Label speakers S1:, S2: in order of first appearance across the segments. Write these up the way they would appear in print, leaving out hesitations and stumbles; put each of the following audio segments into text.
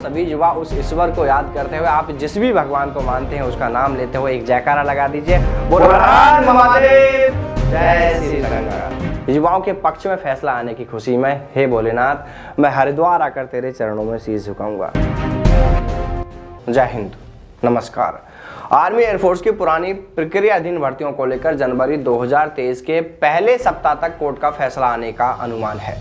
S1: सभी युवा उस ईश्वर को याद करते हुए आप जिस भी भगवान को मानते हैं उसका नाम लेते हुए एक जयकारा लगा दीजिए। बोलो हर हर महादेव, जय श्री शंकर। युवाओं के पक्ष में फैसला आने की खुशी में हे भोलेनाथ, मैं हरिद्वार आकर तेरे चरणों में शीश झुकाऊंगा। जय हिंद, नमस्कार। आर्मी एयरफोर्स की पुरानी प्रक्रियाधीन भर्तियों को लेकर जनवरी 2023 के पहले सप्ताह तक कोर्ट का फैसला आने का अनुमान है।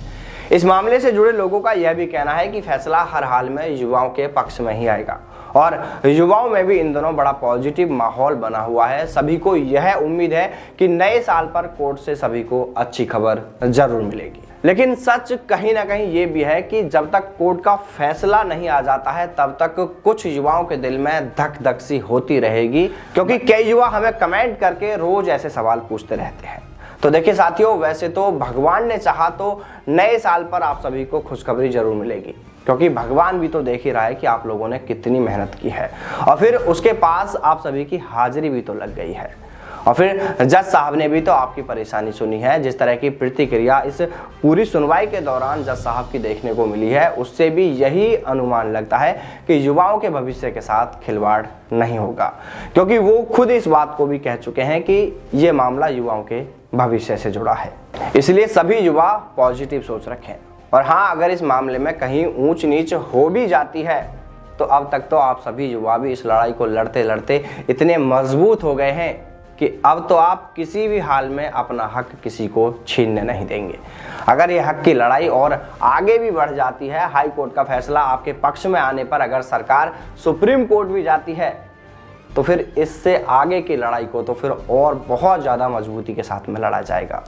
S1: इस मामले से जुड़े लोगों का यह भी कहना है कि फैसला हर हाल में युवाओं के पक्ष में ही आएगा और युवाओं में भी इन दिनों बड़ा पॉजिटिव माहौल बना हुआ है। सभी को यह उम्मीद है कि नए साल पर कोर्ट से सभी को अच्छी खबर जरूर मिलेगी। लेकिन सच कहीं ना कहीं ये भी है कि जब तक कोर्ट का फैसला नहीं आ जाता है तब तक कुछ युवाओं के दिल में धक धक सी होती रहेगी, क्योंकि कई युवा हमें कमेंट करके रोज ऐसे सवाल पूछते रहते हैं। तो देखिए साथियों, वैसे तो भगवान ने चाहा तो नए साल पर आप सभी को खुशखबरी जरूर मिलेगी, क्योंकि भगवान भी तो देख ही रहा है कि आप लोगों ने कितनी मेहनत की है और फिर उसके पास आप सभी की हाजिरी भी तो लग गई है। और फिर जज साहब ने भी तो आपकी परेशानी सुनी है। जिस तरह की प्रतिक्रिया इस पूरी सुनवाई के दौरान जज साहब की देखने को मिली है, उससे भी यही अनुमान लगता है कि युवाओं के भविष्य के साथ खिलवाड़ नहीं होगा, क्योंकि वो खुद इस बात को भी कह चुके हैं कि ये मामला युवाओं के भविष्य से जुड़ा है। इसलिए सभी युवा पॉजिटिव सोच रखें। और हाँ, अगर इस मामले में कहीं ऊंच नीच हो भी जाती है तो अब तक तो आप सभी युवा भी इस लड़ाई को लड़ते लड़ते इतने मजबूत हो गए हैं कि अब तो आप किसी भी हाल में अपना हक किसी को छीनने नहीं देंगे। अगर ये हक की लड़ाई और आगे भी बढ़ जाती है, हाई कोर्ट का फैसला आपके पक्ष में आने पर अगर सरकार सुप्रीम कोर्ट भी जाती है, तो फिर इससे आगे की लड़ाई को तो फिर और बहुत ज़्यादा मजबूती के साथ में लड़ा जाएगा।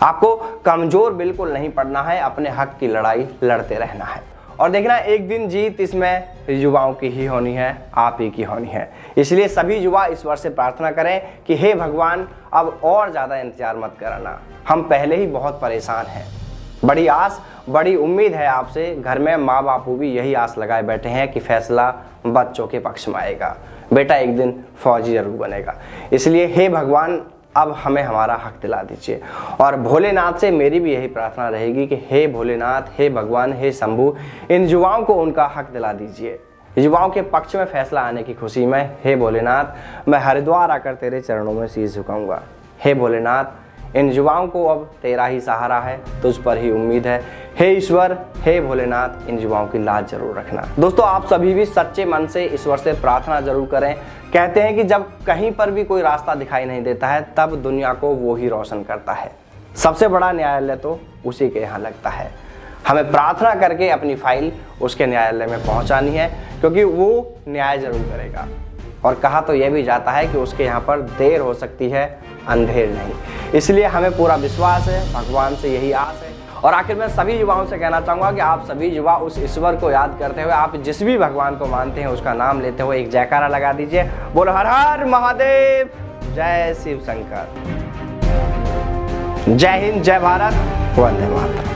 S1: आपको कमज़ोर बिल्कुल नहीं पड़ना है, अपने हक की लड़ाई लड़ते रहना है। और देखना, एक दिन जीत इसमें युवाओं की ही होनी है, आप ही की होनी है। इसलिए सभी युवा ईश्वर से प्रार्थना करें कि हे भगवान, अब और ज़्यादा इंतजार मत कराना, हम पहले ही बहुत परेशान हैं। बड़ी आस, बड़ी उम्मीद है आपसे। घर में माँ बापू भी यही आस लगाए बैठे हैं कि फैसला बच्चों के पक्ष में आएगा, बेटा एक दिन फौजी जरूर बनेगा। इसलिए हे भगवान, अब हमें हमारा हक दिला दीजिए। और भोलेनाथ से मेरी भी यही प्रार्थना रहेगी कि हे भोलेनाथ, हे भगवान, हे शंभू, इन युवाओं को उनका हक दिला दीजिए। युवाओं के पक्ष में फैसला आने की खुशी में हे भोलेनाथ, मैं हरिद्वार आकर तेरे चरणों में शीश झुकाऊंगा। हे भोलेनाथ, इन युवाओं को अब तेरा ही सहारा है, तुझ पर ही उम्मीद है। हे ईश्वर, हे भोलेनाथ, इन युवाओं की लाज जरूर रखना। दोस्तों, आप सभी भी सच्चे मन से ईश्वर से प्रार्थना जरूर करें। कहते हैं कि जब कहीं पर भी कोई रास्ता दिखाई नहीं देता है तब दुनिया को वो ही रोशन करता है। सबसे बड़ा न्यायालय तो उसी के यहाँ लगता है। हमें प्रार्थना करके अपनी फाइल उसके न्यायालय में पहुँचानी है, क्योंकि वो न्याय जरूर करेगा। और कहा तो यह भी जाता है कि उसके यहाँ पर देर हो सकती है, अंधेर नहीं। इसलिए हमें पूरा विश्वास है, भगवान से यही आस है। और आखिर में सभी युवाओं से कहना चाहूँगा कि आप सभी युवा उस ईश्वर को याद करते हुए आप जिस भी भगवान को मानते हैं उसका नाम लेते हुए एक जयकारा लगा दीजिए। बोलो हर हर महादेव, जय शिव शंकर। जय हिंद, जय भारत, वंदे मातरम।